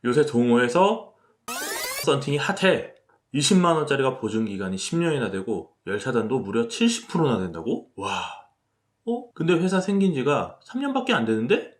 요새 동호회에서 썬팅이 핫해. 20만원짜리가 보증기간이 10년이나 되고 열차단도 무려 70%나 된다고? 와. 근데 회사 생긴 지가 3년밖에 안 되는데?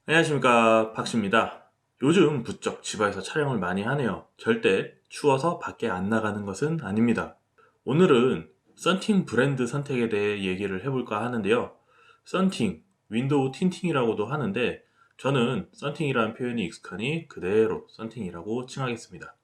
안녕하십니까, 박씨입니다. 요즘 부쩍 집에서 촬영을 많이 하네요. 절대 추워서 밖에 안 나가는 것은 아닙니다. 오늘은 썬팅 브랜드 선택에 대해 얘기를 해볼까 하는데요. 썬팅, 윈도우 틴팅이라고도 하는데 저는 썬팅이라는 표현이 익숙하니 그대로 썬팅이라고 칭하겠습니다.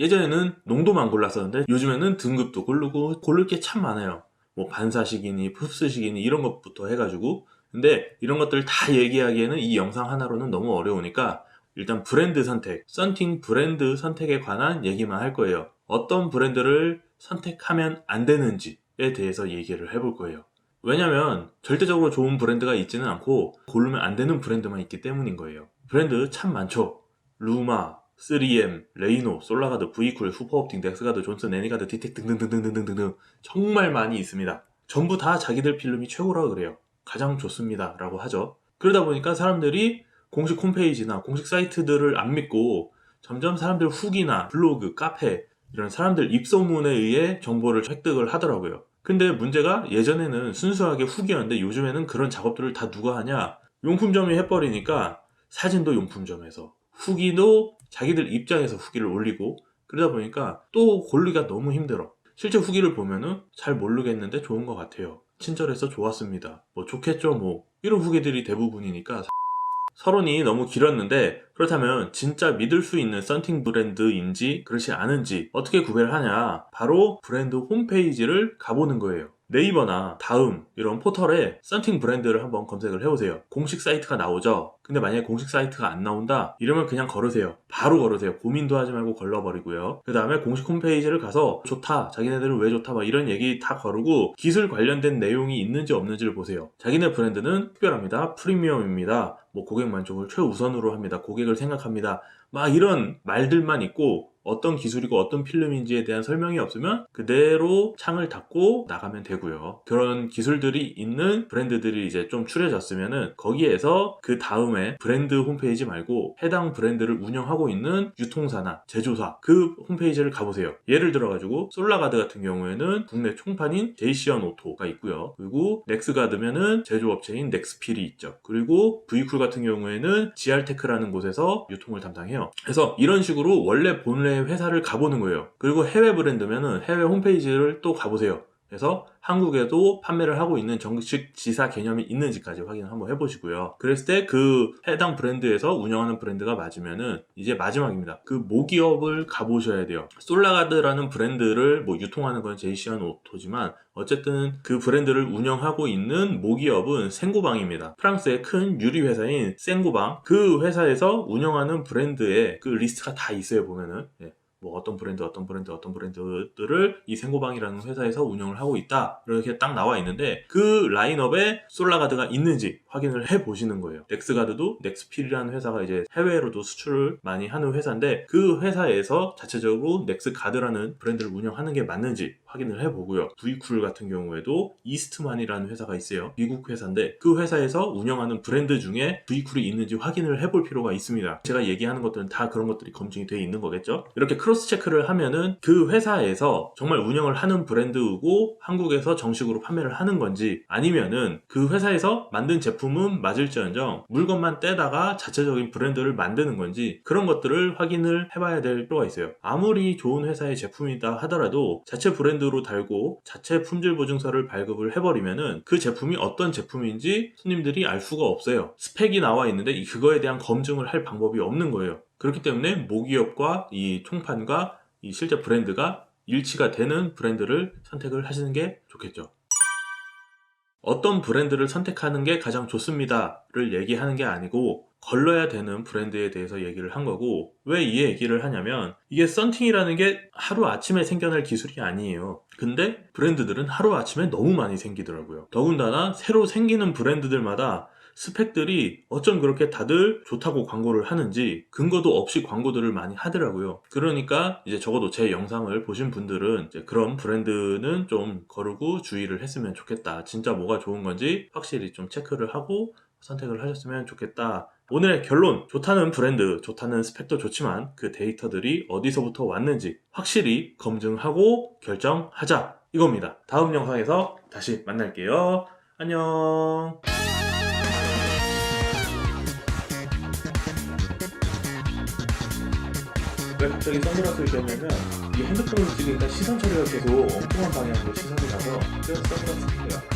예전에는 농도만 골랐었는데 요즘에는 등급도 고르고 고를 게 참 많아요. 뭐 반사식이니 흡수식이니 이런 것부터 해가지고. 근데 이런 것들 다 얘기하기에는 이 영상 하나로는 너무 어려우니까 일단 브랜드 선택, 썬팅 브랜드 선택에 관한 얘기만 할 거예요. 어떤 브랜드를 선택하면 안 되는지에 대해서 얘기를 해볼 거예요. 왜냐면 절대적으로 좋은 브랜드가 있지는 않고 고르면 안 되는 브랜드만 있기 때문인 거예요. 브랜드 참 많죠. 루마, 3M, 레이노, 솔라가드, V쿨, 슈퍼옵틱, 넥스가드, 존슨, 애니가드, 디텍 등등등등등등등 정말 많이 있습니다. 전부 다 자기들 필름이 최고라고 그래요. 가장 좋습니다 라고 하죠. 그러다 보니까 사람들이 공식 홈페이지나 공식 사이트들을 안 믿고 점점 사람들 후기나 블로그, 카페 이런 사람들 입소문에 의해 정보를 획득을 하더라고요. 근데 문제가 예전에는 순수하게 후기였는데 요즘에는 그런 작업들을 다 누가 하냐, 용품점이 해버리니까 사진도 용품점에서 후기도 자기들 입장에서 후기를 올리고 그러다 보니까 또 고르기가 너무 힘들어. 실제 후기를 보면은 잘 모르겠는데 좋은 것 같아요, 친절해서 좋았습니다, 뭐 좋겠죠, 뭐 이런 후기들이 대부분이니까 서론이 너무 길었는데, 그렇다면 진짜 믿을 수 있는 썬팅 브랜드인지 그렇지 않은지 어떻게 구별을 하냐, 바로 브랜드 홈페이지를 가보는 거예요. 네이버나 다음 이런 포털에 썬팅 브랜드를 한번 검색을 해보세요. 공식 사이트가 나오죠. 근데 만약에 공식 사이트가 안 나온다 이러면 그냥 걸으세요. 바로 걸으세요. 고민도 하지 말고 걸러버리고요. 그 다음에 공식 홈페이지를 가서 좋다, 자기네들은 왜 좋다 막 이런 얘기 다 거르고 기술 관련된 내용이 있는지 없는지를 보세요. 자기네 브랜드는 특별합니다, 프리미엄입니다, 뭐 고객 만족을 최우선으로 합니다, 고객을 생각합니다, 막 이런 말들만 있고 어떤 기술이고 어떤 필름인지에 대한 설명이 없으면 그대로 창을 닫고 나가면 되고요. 그런 기술들이 있는 브랜드들이 이제 좀 추려졌으면은 거기에서 그 다음에 브랜드 홈페이지 말고 해당 브랜드를 운영하고 있는 유통사나 제조사 그 홈페이지를 가보세요. 예를 들어가지고 솔라가드 같은 경우에는 국내 총판인 제이시언 오토가 있고요. 그리고 넥스가드면은 제조업체인 넥스필이 있죠. 그리고 V쿨 같은 경우에는 GR테크라는 곳에서 유통을 담당해요. 그래서 이런 식으로 원래 본래 회사를 가보는 거예요. 그리고 해외 브랜드면은 해외 홈페이지를 또 가보세요. 그래서 한국에도 판매를 하고 있는 정식 지사 개념이 있는지까지 확인을 한번 해보시고요. 그랬을 때 그 해당 브랜드에서 운영하는 브랜드가 맞으면은 이제 마지막입니다. 그 모기업을 가보셔야 돼요. 솔라가드라는 브랜드를 뭐 유통하는 건 제이시언 오토지만 어쨌든 그 브랜드를 운영하고 있는 모기업은 생고방입니다. 프랑스의 큰 유리 회사인 생고방, 그 회사에서 운영하는 브랜드의 그 리스트가 다 있어요. 보면은 뭐 어떤 브랜드들을 이 생고방이라는 회사에서 운영을 하고 있다 이렇게 딱 나와 있는데 그 라인업에 솔라가드가 있는지 확인을 해 보시는 거예요. 넥스가드도 넥스필이라는 회사가 이제 해외로도 수출을 많이 하는 회사인데 그 회사에서 자체적으로 넥스가드라는 브랜드를 운영하는 게 맞는지 확인을 해 보고요. V쿨 같은 경우에도 이스트만이라는 회사가 있어요. 미국 회사인데 그 회사에서 운영하는 브랜드 중에 V쿨이 있는지 확인을 해 볼 필요가 있습니다. 제가 얘기하는 것들은 다 그런 것들이 검증이 되어 있는 거겠죠. 이렇게 크로스 체크를 하면은 그 회사에서 정말 운영을 하는 브랜드고 한국에서 정식으로 판매를 하는 건지, 아니면은 그 회사에서 만든 제품은 맞을지언정 물건만 떼다가 자체적인 브랜드를 만드는 건지, 그런 것들을 확인을 해봐야 될 필요가 있어요. 아무리 좋은 회사의 제품이다 하더라도 자체 브랜드로 달고 자체 품질 보증서를 발급을 해버리면은 그 제품이 어떤 제품인지 손님들이 알 수가 없어요. 스펙이 나와 있는데 그거에 대한 검증을 할 방법이 없는 거예요. 그렇기 때문에 모기업과 이 총판과 이 실제 브랜드가 일치가 되는 브랜드를 선택을 하시는 게 좋겠죠. 어떤 브랜드를 선택하는 게 가장 좋습니다를 얘기하는 게 아니고 걸러야 되는 브랜드에 대해서 얘기를 한 거고, 왜 이 얘기를 하냐면 이게 썬팅이라는 게 하루아침에 생겨날 기술이 아니에요. 근데 브랜드들은 하루아침에 너무 많이 생기더라고요. 더군다나 새로 생기는 브랜드들마다 스펙들이 어쩜 그렇게 다들 좋다고 광고를 하는지 근거도 없이 광고들을 많이 하더라고요. 그러니까 이제 적어도 제 영상을 보신 분들은 이제 그런 브랜드는 좀 거르고 주의를 했으면 좋겠다. 진짜 뭐가 좋은 건지 확실히 좀 체크를 하고 선택을 하셨으면 좋겠다. 오늘의 결론, 좋다는 브랜드, 좋다는 스펙도 좋지만 그 데이터들이 어디서부터 왔는지 확실히 검증하고 결정하자, 이겁니다. 다음 영상에서 다시 만날게요. 안녕. 왜 갑자기 선글라스를 꼈냐면 이 핸드폰으로 찍으니까 시선 처리가 계속 엉뚱한 방향으로 시선이 가서 그래서 선글라스 낀 거야.